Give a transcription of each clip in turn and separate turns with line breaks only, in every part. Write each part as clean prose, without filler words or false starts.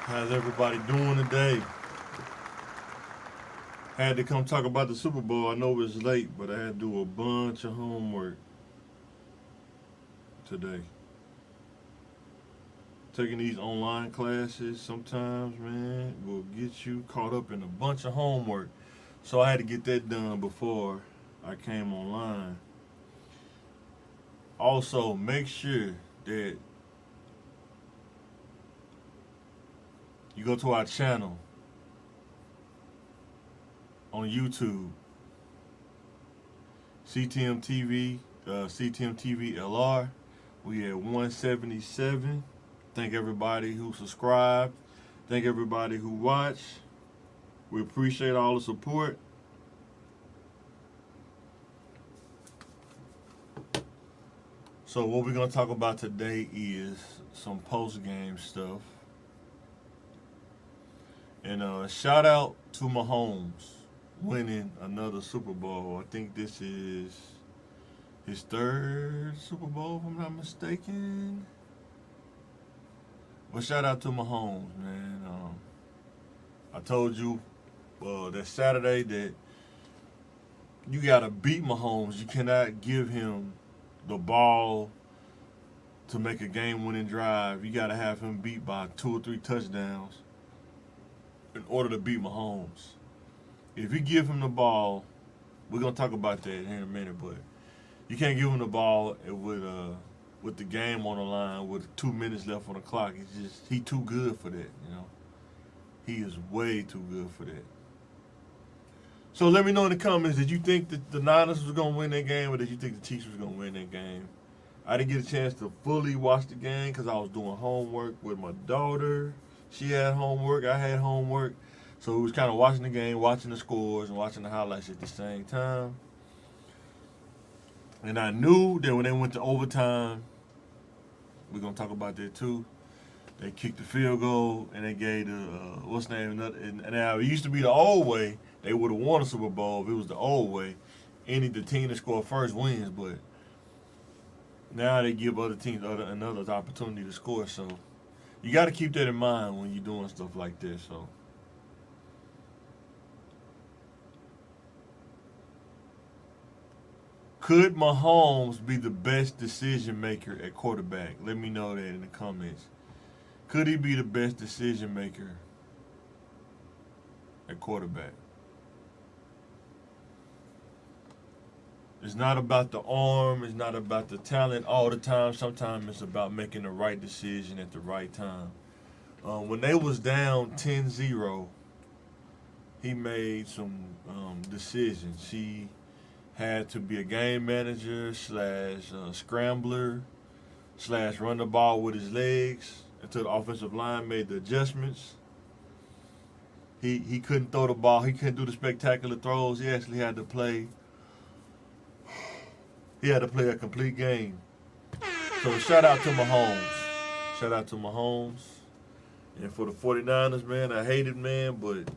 How's everybody doing today? Had to come talk about the Super Bowl. I know it's late, but I had to do a bunch of homework today. Taking these online classes sometimes, man, will get you caught up in a bunch of homework. So I had to get that done before I came online. Also, make sure that you go to our channel on YouTube, CTM TV, CTM TV LR. We at 177. Thank everybody who subscribed. Thank everybody who watched. We appreciate all the support. So what we're gonna talk about today is some post-game stuff. And shout out to Mahomes winning another Super Bowl. I think this is his third Super Bowl, if I'm not mistaken. But shout out to Mahomes, man. I told you that Saturday that you gotta beat Mahomes. You cannot give him the ball to make a game-winning drive. You gotta have him beat by 2 or 3 touchdowns in order to beat Mahomes. If you give him the ball, we're gonna talk about that in a minute, but you can't give him the ball with the game on the line with 2 minutes left on the clock. He too good for that, you know. He is way too good for that. So let me know in the comments, did you think that the Niners was gonna win that game, or did you think the Chiefs was gonna win that game? I didn't get a chance to fully watch the game because I was doing homework with my daughter. She had homework, I had homework. So we was kind of watching the game, watching the scores, and watching the highlights at the same time. And I knew that when they went to overtime, we're going to talk about that too, they kicked the field goal, and they gave the, what's the name? And now, it used to be the old way. They would have won a Super Bowl if it was the old way. The team that scored first wins, but now they give other teams another opportunity to score. So you got to keep that in mind when you're doing stuff like this. So could Mahomes be the best decision maker at quarterback? Let me know that in the comments. Could he be the best decision maker at quarterback? It's not about the arm. It's not about the talent all the time. Sometimes it's about making the right decision at the right time. When they was down 10-0, he made some decisions. He had to be a game manager / scrambler / run the ball with his legs until the offensive line made the adjustments. He couldn't throw the ball. He couldn't do the spectacular throws. He actually had to play. He had to play a complete game. So shout out to Mahomes. Shout out to Mahomes. And for the 49ers, man, I hate it, man, but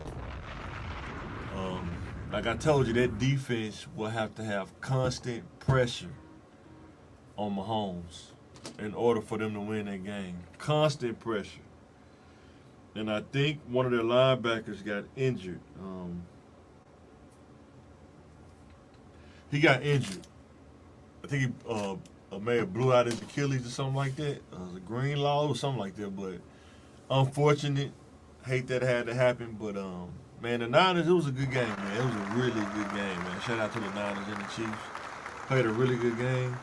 like I told you, that defense will have to have constant pressure on Mahomes in order for them to win that game. Constant pressure. And I think one of their linebackers got injured. He got injured. I think he may have blew out his Achilles or something like that. The Greenlaw or something like that. But unfortunate. Hate that had to happen. But man, the Niners, it was a good game, man. It was a really good game, man. Shout out to the Niners and the Chiefs. Played a really good game.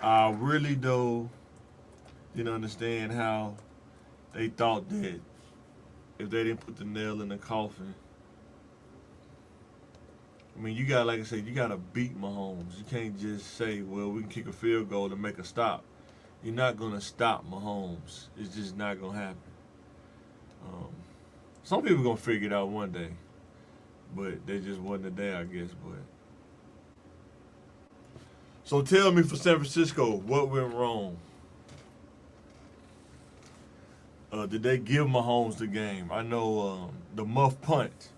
I really, though, didn't understand how they thought that if they didn't put the nail in the coffin. I mean, you got, like I said, you got to beat Mahomes. You can't just say, well, we can kick a field goal and make a stop. You're not going to stop Mahomes. It's just not going to happen. Some people are going to figure it out one day. But they just wasn't a day, I guess. But so tell me, for San Francisco, what went wrong? Did they give Mahomes the game? I know the muff punt.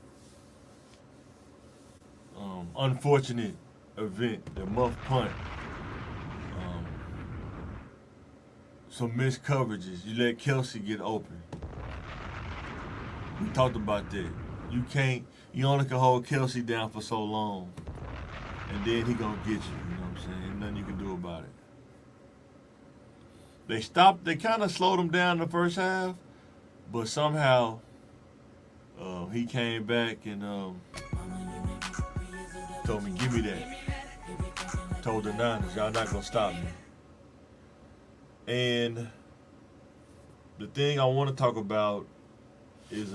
Unfortunate event, the muff punt. Some missed coverages. You let Kelsey get open. We talked about that. You only can hold Kelsey down for so long, and then he gonna get you. You know what I'm saying? Ain't nothing you can do about it. They kind of slowed him down in the first half, but somehow he came back and told me, give me that. Told the Niners, y'all not going to stop me. And the thing I want to talk about is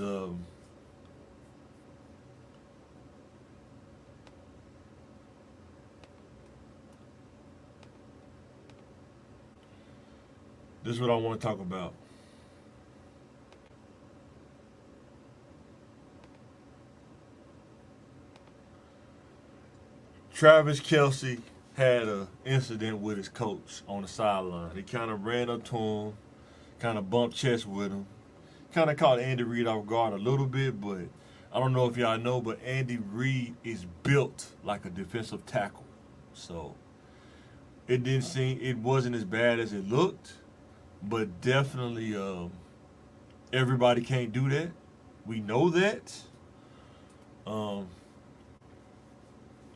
this is what I want to talk about. Travis Kelce had an incident with his coach on the sideline. He kind of ran up to him, kind of bumped chest with him, kind of caught Andy Reid off guard a little bit, but I don't know if y'all know, but Andy Reid is built like a defensive tackle. So it wasn't as bad as it looked, but definitely everybody can't do that. We know that.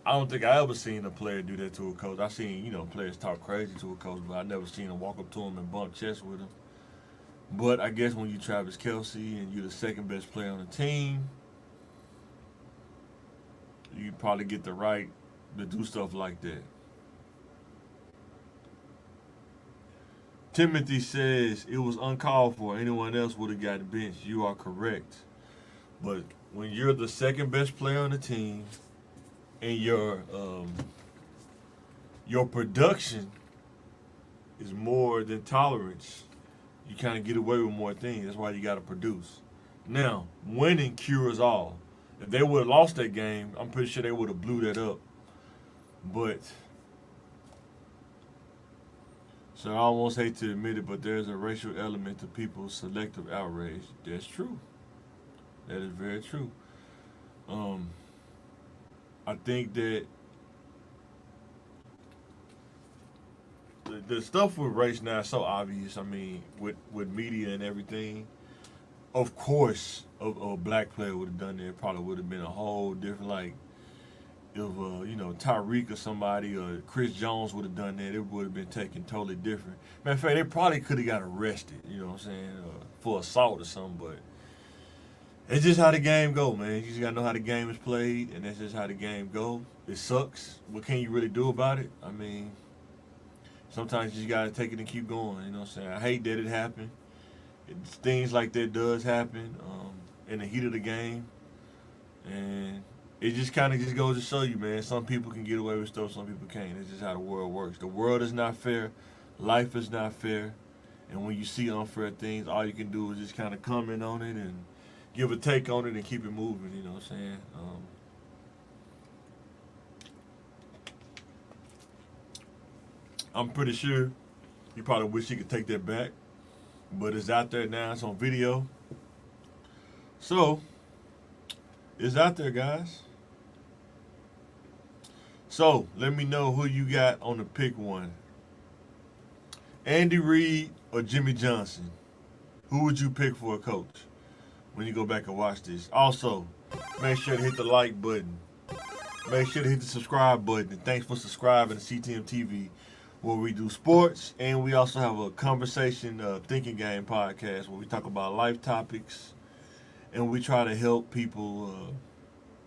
I don't think I ever seen a player do that to a coach. I seen, players talk crazy to a coach, but I never seen him walk up to him and bump chest with him. But I guess when you Travis Kelce and you're the second best player on the team, you probably get the right to do stuff like that. Timothy says it was uncalled for. Anyone else would have gotten benched. You are correct. But when you're the second best player on the team and your production is more than tolerance, you kind of get away with more things. That's why you got to produce. Now, winning cures all. If they would have lost that game, I'm pretty sure they would have blew that up. But so I almost hate to admit it, but there's a racial element to people's selective outrage. That's true. That is very true. I think that the stuff with race now is so obvious. I mean, with media and everything, of course, a black player would have done that. It probably would have been a whole different, like, if Tyreek or somebody or Chris Jones would have done that, it would have been taken totally different. Matter of fact, they probably could have got arrested, you know what I'm saying, for assault or something. But it's just how the game go, man. You just gotta know how the game is played, and that's just how the game go. It sucks. What can you really do about it? I mean, sometimes you just gotta take it and keep going. You know what I'm saying? I hate that it happened. Things like that does happen in the heat of the game, and it just kind of just goes to show you, man. Some people can get away with stuff, some people can't. It's just how the world works. The world is not fair. Life is not fair. And when you see unfair things, all you can do is just kind of comment on it and give a take on it and keep it moving. You know what I'm saying? I'm pretty sure you probably wish you could take that back, but it's out there now. It's on video. So, it's out there, guys. So, let me know who you got on the pick one. Andy Reid or Jimmy Johnson? Who would you pick for a coach when you go back and watch this? Also, make sure to hit the like button. Make sure to hit the subscribe button. And thanks for subscribing to CTM TV, where we do sports, and we also have a conversation thinking game podcast where we talk about life topics, and we try to help people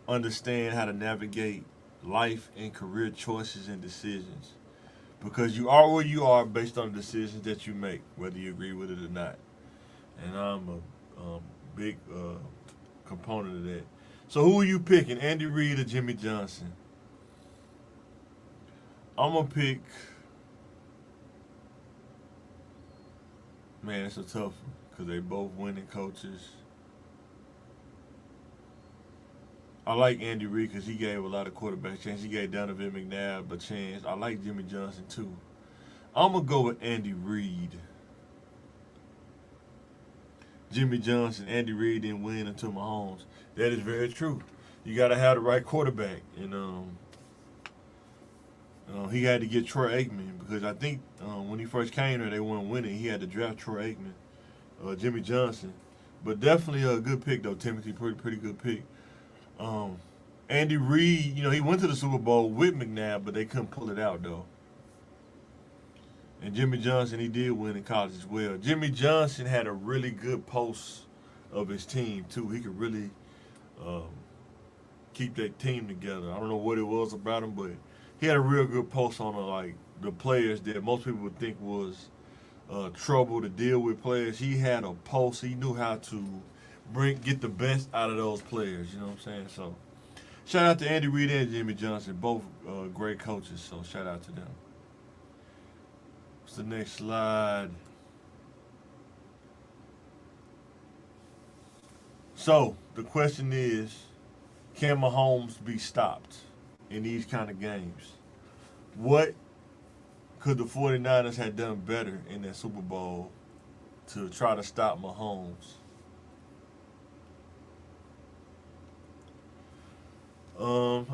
understand how to navigate life and career choices and decisions, because you are where you are based on the decisions that you make, whether you agree with it or not. And I'm a big component of that. So who are you picking, Andy Reid or Jimmy Johnson? I'm gonna pick. Man, it's a tough one because they both winning coaches. I like Andy Reid because he gave a lot of quarterbacks a chance. He gave Donovan McNabb a chance. I like Jimmy Johnson too. I'm going to go with Andy Reid. Jimmy Johnson, Andy Reid didn't win until Mahomes. That is very true. You got to have the right quarterback. And he had to get Troy Aikman because I think when he first came there, they weren't winning. He had to draft Troy Aikman, Jimmy Johnson. But definitely a good pick though, Timothy. Pretty good pick. Um, Andy Reid, he went to the Super Bowl with McNabb, but they couldn't pull it out though. And Jimmy Johnson, he did win in college as well. Jimmy Johnson had a really good pulse of his team too. He could really um, keep that team together. I don't know what it was about him, but he had a real good pulse on the players that most people would think was trouble to deal with players. He had a pulse. He knew how to get the best out of those players. You know what I'm saying? So shout out to Andy Reid and Jimmy Johnson, both great coaches. So shout out to them. What's the next slide? So the question is, can Mahomes be stopped in these kind of games? What could the 49ers have done better in that Super Bowl to try to stop Mahomes?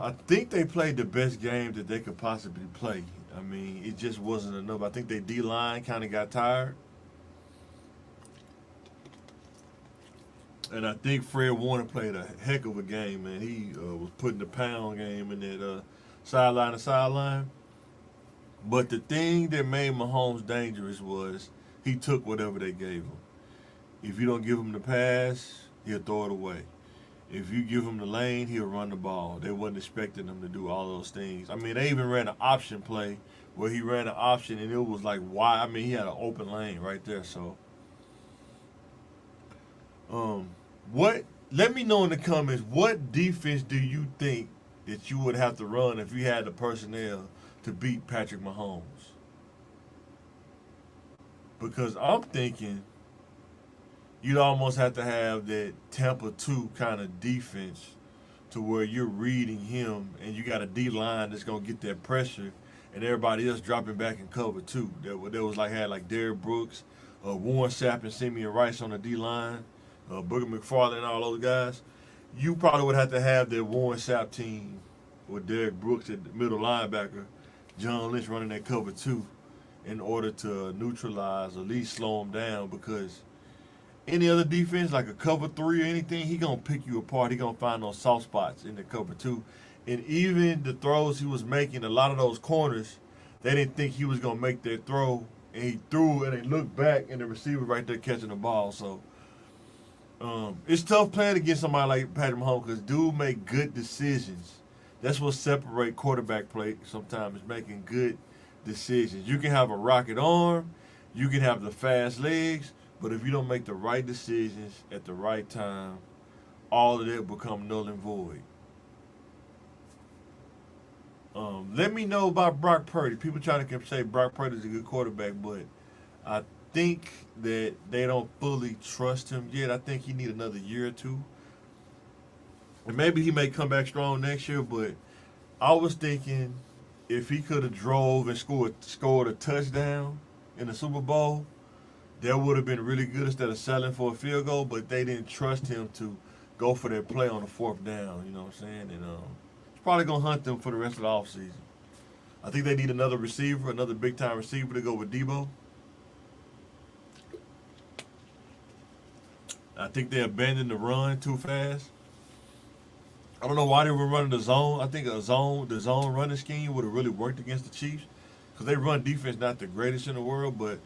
I think they played the best game that they could possibly play. I mean, it just wasn't enough. I think their D-line kind of got tired. And I think Fred Warner played a heck of a game, man. He was putting the pound game in that sideline to sideline. But the thing that made Mahomes dangerous was he took whatever they gave him. If you don't give him the pass, he'll throw it away. If you give him the lane, he'll run the ball. They wasn't expecting him to do all those things. I mean, they even ran an option play where he ran an option and it was like wide. I mean, he had an open lane right there. So, what? Let me know in the comments, what defense do you think that you would have to run if you had the personnel to beat Patrick Mahomes? Because I'm thinking you'd almost have to have that Tampa 2 kind of defense to where you're reading him and you got a D-line that's going to get that pressure and everybody else dropping back in cover too. That was had Derrick Brooks, Warren Sapp and Simeon Rice on the D-line, Booger McFarland and all those guys. You probably would have to have that Warren Sapp team with Derrick Brooks at the middle linebacker, John Lynch running that cover 2 in order to neutralize or at least slow him down, because any other defense, like a cover 3 or anything, he going to pick you apart. He going to find those soft spots in the cover 2. And even the throws he was making, a lot of those corners, they didn't think he was going to make that throw. And he threw and they looked back and the receiver right there catching the ball. So it's tough playing against somebody like Patrick Mahomes because dude make good decisions. That's what separates quarterback play sometimes, is making good decisions. You can have a rocket arm. You can have the fast legs. But if you don't make the right decisions at the right time, all of that become null and void. Let me know about Brock Purdy. People trying to say Brock Purdy is a good quarterback, but I think that they don't fully trust him yet. I think he need another year or two. And maybe he may come back strong next year, but I was thinking if he could have drove and scored a touchdown in the Super Bowl, that would have been really good instead of settling for a field goal, but they didn't trust him to go for that play on the 4th down, you know what I'm saying? And he's probably going to hunt them for the rest of the offseason. I think they need another receiver, another big-time receiver to go with Debo. I think they abandoned the run too fast. I don't know why they were running the zone. I think the zone running scheme would have really worked against the Chiefs because they run defense not the greatest in the world, but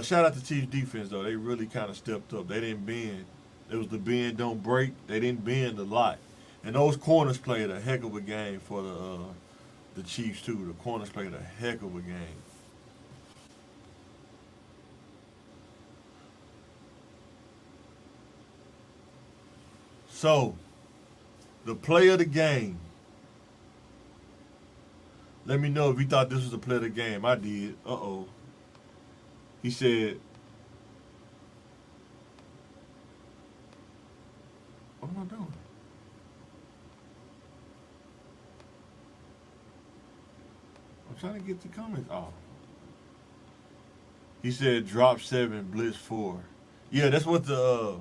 shout out to Chiefs defense, though. They really kind of stepped up. They didn't bend. It was the bend, don't break. They didn't bend a lot. And those corners played a heck of a game for the Chiefs, too. The corners played a heck of a game. So, the play of the game. Let me know if you thought this was the play of the game. I did. Uh-oh. He said, what am I doing? I'm trying to get the comments off. He said drop 7, blitz 4. Yeah, that's what the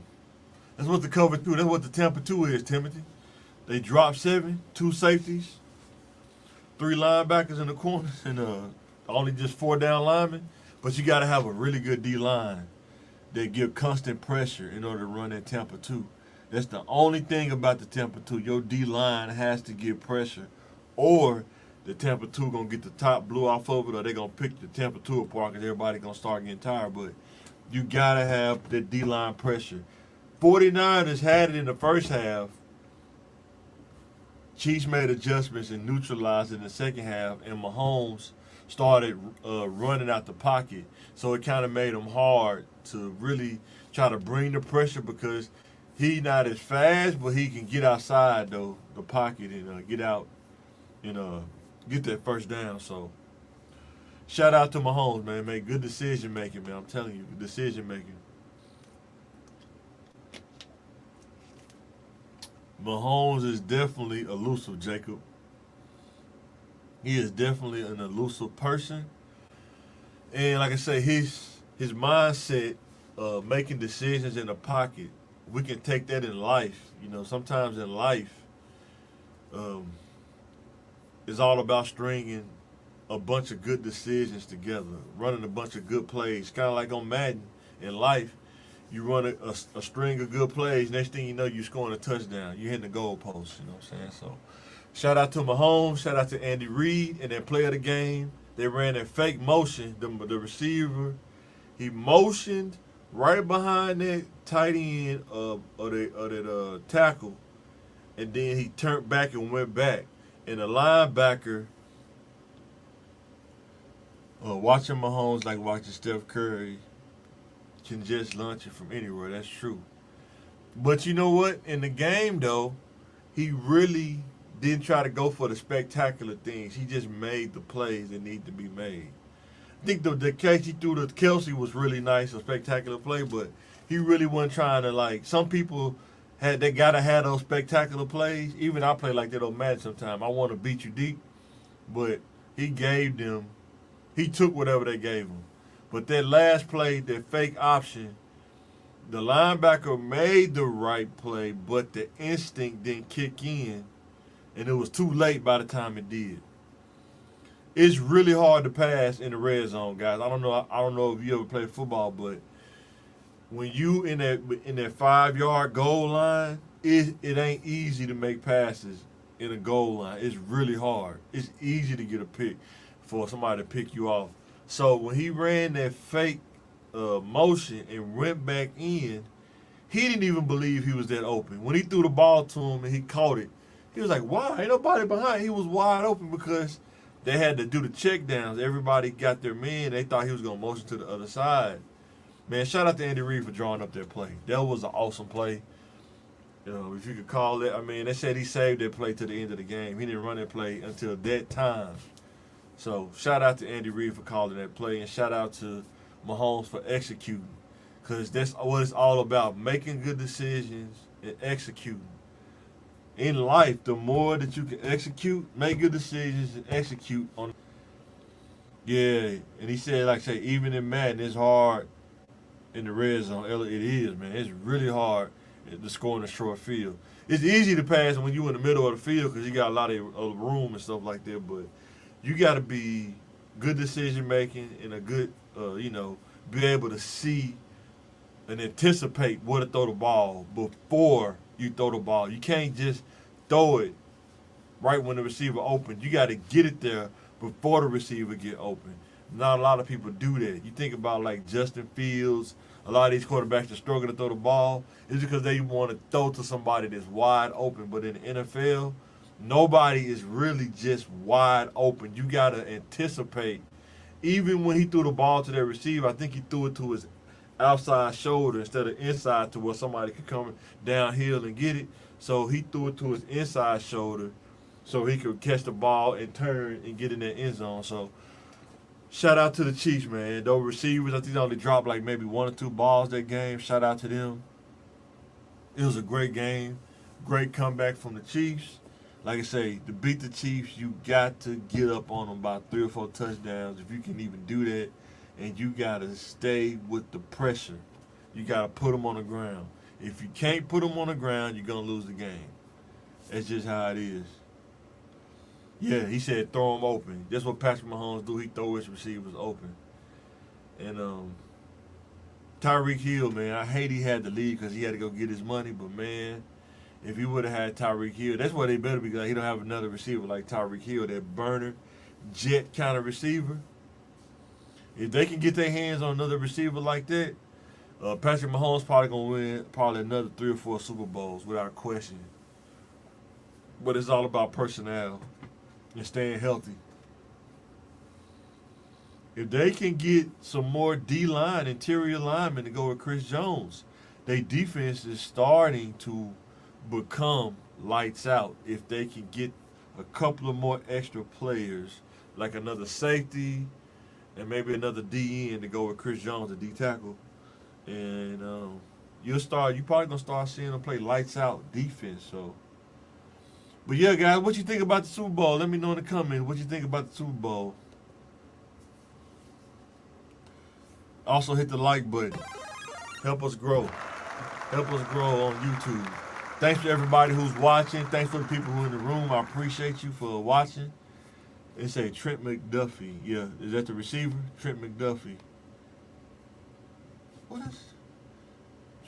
cover 2, that's what the Tampa 2 is, Timothy. They drop 7, 2 safeties, 3 linebackers in the corners, and only just 4 down linemen. But you got to have a really good D line that give constant pressure in order to run that temper too. That's the only thing about the temper two. Your D line has to give pressure, or the temper two gonna get the top blue off of it, or they gonna pick the temper two apart because everybody gonna start getting tired. But you gotta have the D line pressure. 49ers had it in the first half. Chiefs made adjustments and neutralized it in the second half, and Mahomes started running out the pocket. So it kind of made him hard to really try to bring the pressure because he not as fast, but he can get outside though the pocket and get out and get that first down. So shout out to Mahomes, man. Make good decision making, man. I'm telling you, decision making. Mahomes is definitely elusive, Jacob. He is definitely an elusive person, and like I say, his mindset of making decisions in the pocket. We can take that in life. Sometimes in life, um, it's all about stringing a bunch of good decisions together, running a bunch of good plays. Kind of like on Madden in life, you run a string of good plays. Next thing you know, you're scoring a touchdown. You're hitting the goalpost. You know what I'm saying? So, shout out to Mahomes. Shout out to Andy Reid and their play of the game. They ran that fake motion. The receiver, he motioned right behind that tight end of that tackle, and then he turned back and went back. And the linebacker, watching Mahomes like watching Steph Curry, can just launch it from anywhere. That's true. But you know what? In the game, though, he really didn't try to go for the spectacular things. He just made the plays that need to be made. I think the catch he threw to Kelsey was really nice, a spectacular play, but he really wasn't trying to, like, some people they gotta have those spectacular plays. Even I play like that on Madden sometimes. I want to beat you deep, but he took whatever they gave him. But that last play, that fake option, the linebacker made the right play, but the instinct didn't kick in, and it was too late by the time it did. It's really hard to pass in the red zone, guys. I don't know if you ever played football, but when you in that 5-yard goal line, it ain't easy to make passes in a goal line. It's really hard. It's easy to get a pick for somebody to pick you off. So when he ran that fake motion and went back in, he didn't even believe he was that open. When he threw the ball to him and he caught it, he was like, "Why? Ain't nobody behind." He was wide open because they had to do the check downs. Everybody got their man. They thought he was going to motion to the other side. Man, shout out to Andy Reid for drawing up that play. That was an awesome play. If you could call it. I mean, they said he saved that play to the end of the game. He didn't run that play until that time. So, shout out to Andy Reid for calling that play, and shout out to Mahomes for executing. Because that's what it's all about, making good decisions and executing. In life, the more that you can execute, make good decisions, and execute on. Yeah, and he said, like I say, even in Madden, it's hard in the red zone. It is, man. It's really hard to score in a short field. It's easy to pass when you're in the middle of the field because you got a lot of room and stuff like that, but you got to be good decision making and a good, be able to see and anticipate where to throw the ball before you throw the ball. You can't just throw it right when the receiver opens. You got to get it there before the receiver get open. Not a lot of people do that. You think about like Justin Fields, a lot of these quarterbacks that struggle to throw the ball. It's because they want to throw to somebody that's wide open. But in the NFL, nobody is really just wide open. You got to anticipate. Even when he threw the ball to their receiver, I think he threw it to his outside shoulder instead of inside to where somebody could come downhill and get it. So he threw it to his inside shoulder so he could catch the ball and turn and get in that end zone. So shout out to the Chiefs, man. Those receivers, I think they only dropped like maybe 1 or 2 balls that game. Shout out to them. It was a great game. Great comeback from the Chiefs. Like I say, to beat the Chiefs, you got to get up on them by 3 or 4 touchdowns if you can even do that. And you got to stay with the pressure. You got to put them on the ground. If you can't put them on the ground, you're going to lose the game. That's just how it is. Yeah, he said throw them open. That's what Patrick Mahomes do. He throw his receivers open. And Tyreek Hill, man, I hate he had to leave because he had to go get his money. But man, if he would have had Tyreek Hill, that's why they better be glad he don't have another receiver like Tyreek Hill, that burner, jet kind of receiver. If they can get their hands on another receiver like that, Patrick Mahomes probably gonna win probably another 3 or 4 Super Bowls without question. But it's all about personnel and staying healthy. If they can get some more D-line, interior linemen to go with Chris Jones, their defense is starting to become lights out. If they can get a couple of more extra players, like another safety and maybe another DN to go with Chris Jones, the D tackle, and you probably gonna start seeing them play lights out defense. So, but yeah, guys, what you think about the Super Bowl? Let me know in the comments what you think about the Super Bowl. Also, hit the like button. Help us grow. Help us grow on YouTube. Thanks for everybody who's watching. Thanks for the people who are in the room. I appreciate you for watching. It say Trent McDuffie. Yeah, is that the receiver? Trent McDuffie. What is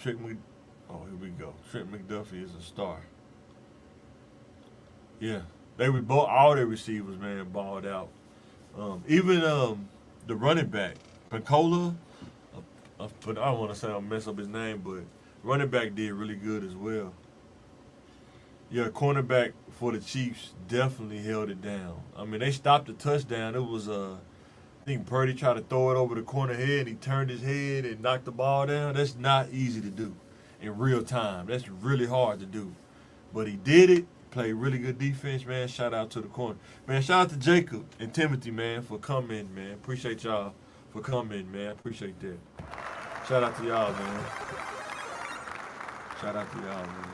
Oh, here we go. Trent McDuffie is a star. Yeah, they were both all their receivers, man, balled out. Even the running back, Pencola. But I don't want to say I'll mess up his name, but running back did really good as well. Yeah, cornerback for the Chiefs definitely held it down. I mean, they stopped the touchdown. It was I think Purdy tried to throw it over the corner head. He turned his head and knocked the ball down. That's not easy to do in real time. That's really hard to do. But he did it. Played really good defense, man. Shout out to the corner. Man, shout out to Jacob and Timothy, man, for coming, man. Appreciate y'all for coming, man. Appreciate that. Shout out to y'all, man. Shout out to y'all, man.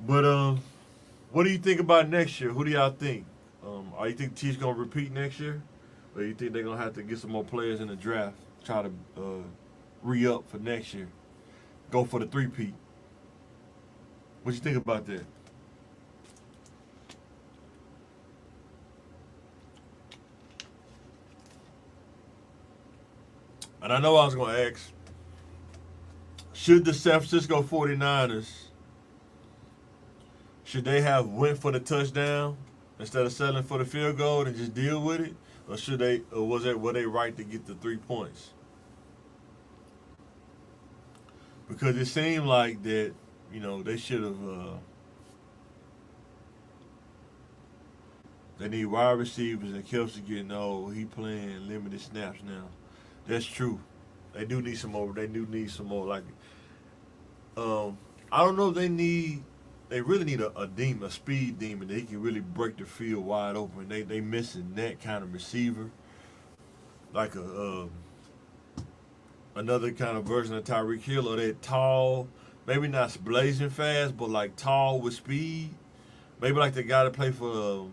But what do you think about next year? Who do y'all think? Are you think the Chiefs gonna repeat next year, or you think they're gonna have to get some more players in the draft, try to re-up for next year, go for the three-peat? What you think about that? And I know I was going to ask, should the San Francisco 49ers, should they have went for the touchdown instead of settling for the field goal and just deal with it? Or were they right to get the 3 points? Because it seemed like that, they should have, they need wide receivers, and Kelce getting old. He playing limited snaps now. That's true. They do need some more. Like, I don't know if they really need a speed demon that he can really break the field wide open. They missing that kind of receiver, like another kind of version of Tyreek Hill, or that tall, maybe not blazing fast, but like tall with speed. Maybe like the guy that played for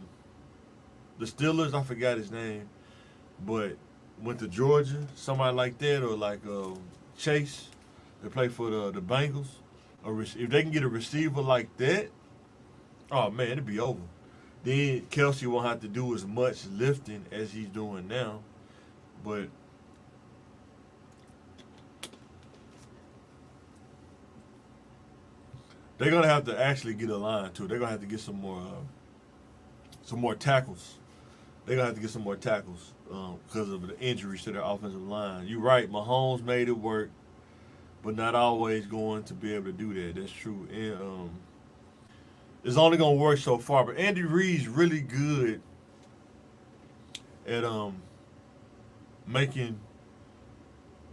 the Steelers. I forgot his name, but went to Georgia, somebody like that, or like Chase, that played for the Bengals. If they can get a receiver like that, oh man, it'd be over. Then Kelce won't have to do as much lifting as he's doing now, but they're gonna have to actually get a line too. They're gonna have to get some more tackles. They're gonna have to get some more tackles because of the injuries to their offensive line. You're right, Mahomes made it work, but not always going to be able to do that. That's true. And it's only going to work so far. But Andy Reid's really good at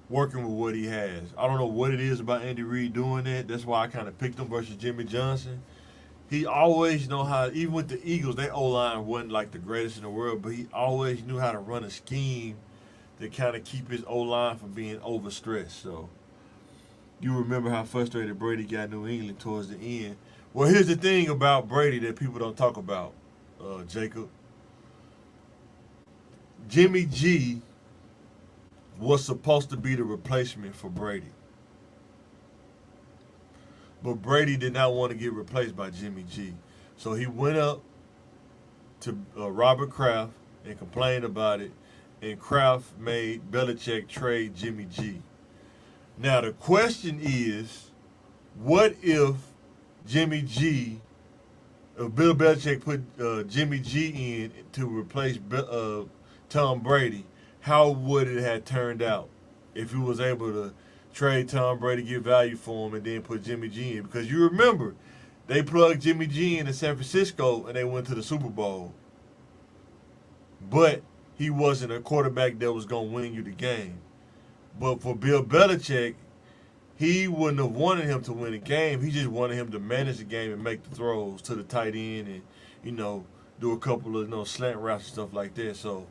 working with what he has. I don't know what it is about Andy Reid doing that. That's why I kind of picked him versus Jimmy Johnson. He always know how, even with the Eagles, their O-line wasn't like the greatest in the world, but he always knew how to run a scheme to kind of keep his O-line from being overstressed. So you remember how frustrated Brady got New England towards the end. Well, here's the thing about Brady that people don't talk about, Jacob. Jimmy G was supposed to be the replacement for Brady. But Brady did not want to get replaced by Jimmy G. So he went up to Robert Kraft and complained about it. and Kraft made Belichick trade Jimmy G. Now the question is, what if Jimmy G, if Bill Belichick put Jimmy G in to replace Tom Brady, how would it have turned out if he was able to trade Tom Brady, get value for him, and then put Jimmy G in? Because you remember, they plugged Jimmy G in San Francisco and they went to the Super Bowl. But he wasn't a quarterback that was going to win you the game. But for Bill Belichick, he wouldn't have wanted him to win the game. He just wanted him to manage the game and make the throws to the tight end and, do a couple of, slant routes and stuff like that. So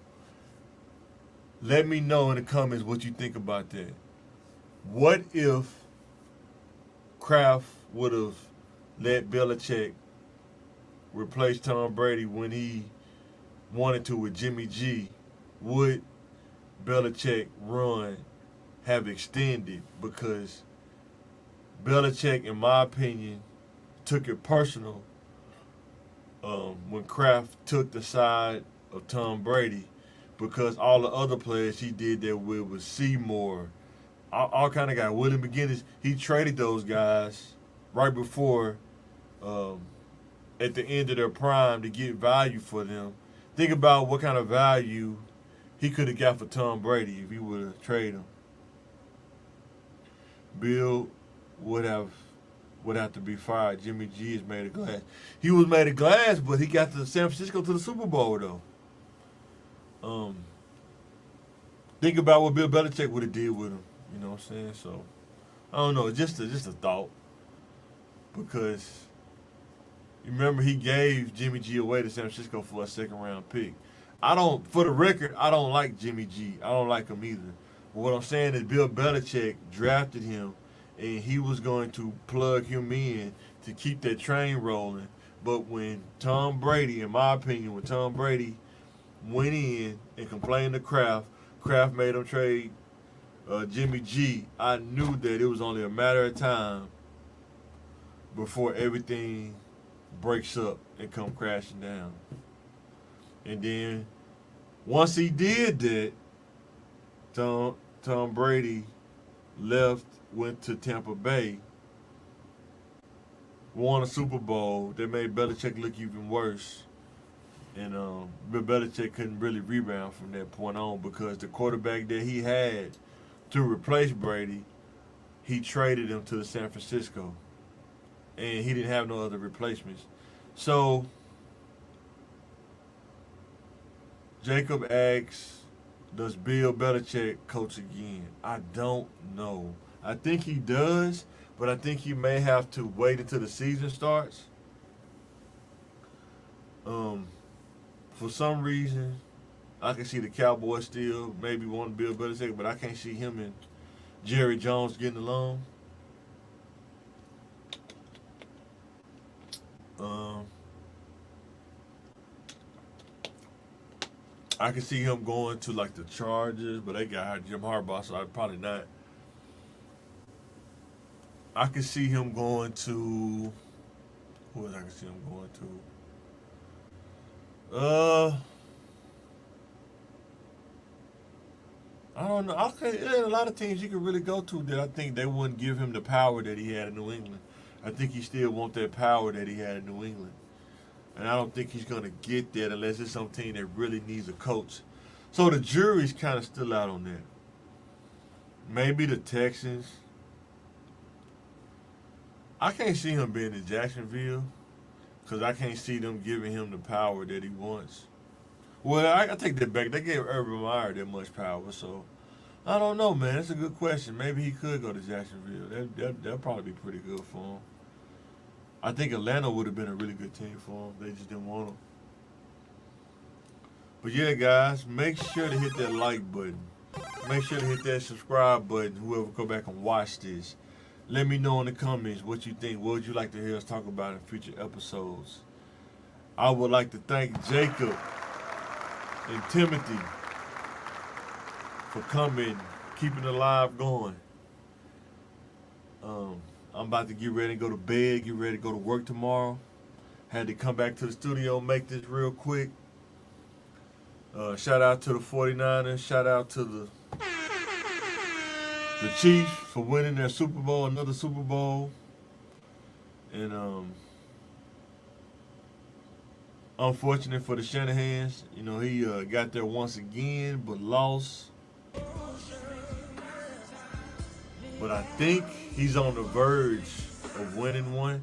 let me know in the comments what you think about that. What if Kraft would have let Belichick replace Tom Brady when he wanted to with Jimmy G? Would Belichick run have extended? Because Belichick, in my opinion, took it personal when Kraft took the side of Tom Brady, because all the other players he did that with was Seymour, all kind of guys. William McGinnis, he traded those guys right before, at the end of their prime, to get value for them. Think about what kind of value he could have got for Tom Brady if he would have traded him. Bill would have to be fired. Jimmy G is made of glass. He was made of glass, but he got to San Francisco to the Super Bowl though. Think about what Bill Belichick would have did with him. You know what I'm saying? So I don't know. Just a thought, because you remember he gave Jimmy G away to San Francisco for a second-round pick. For the record, I don't like Jimmy G. I don't like him either. But what I'm saying is Bill Belichick drafted him, and he was going to plug him in to keep that train rolling. But when Tom Brady, in my opinion, when Tom Brady went in and complained to Kraft made him trade Jimmy G, I knew that it was only a matter of time before everything breaks up and come crashing down. And then once he did that, Tom Brady left, went to Tampa Bay, won a Super Bowl. That made Belichick look even worse. And Bill Belichick couldn't really rebound from that point on, because the quarterback that he had to replace Brady, he traded him to San Francisco. And he didn't have no other replacements. So Jacob asks, does Bill Belichick coach again? I don't know. I think he does, but I think he may have to wait until the season starts. For some reason, I can see the Cowboys still maybe want Bill Belichick, but I can't see him and Jerry Jones getting along. I can see him going to like the Chargers, but they got Jim Harbaugh, so I'd probably not. I can see him going to, who else I can see him going to? I don't know. Okay, there's a lot of teams he could really go to that I think they wouldn't give him the power that he had in New England. I think he still wants that power that he had in New England. And I don't think he's going to get that unless it's some team that really needs a coach. So the jury's kind of still out on that. Maybe the Texans. I can't see him being in Jacksonville, because I can't see them giving him the power that he wants. Well, I take that back. They gave Urban Meyer that much power, so I don't know, man. That's a good question. Maybe he could go to Jacksonville. That'd probably be pretty good for him. I think Atlanta would have been a really good team for him. They just didn't want him. But yeah, guys, make sure to hit that like button. Make sure to hit that subscribe button, whoever go back and watch this. Let me know in the comments what you think. What would you like to hear us talk about in future episodes? I would like to thank Jacob and Timothy for coming, keeping the live going. I'm about to get ready to go to bed, get ready to go to work tomorrow. Had to come back to the studio, make this real quick. Shout out to the 49ers. Shout out to the Chiefs for winning their Super Bowl, another Super Bowl. And unfortunate for the Shanahans, he got there once again, but lost. But I think he's on the verge of winning one.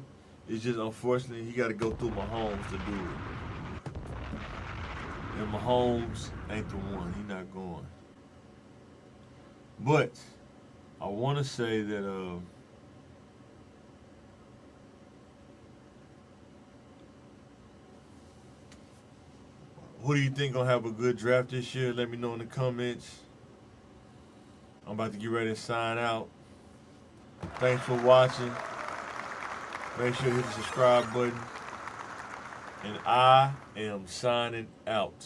It's just unfortunate he got to go through Mahomes to do it. And Mahomes ain't the one. He not going. But I want to say that who do you think gonna have a good draft this year? Let me know in the comments. I'm about to get ready to sign out. Thanks for watching. Make sure you hit the subscribe button. And I am signing out.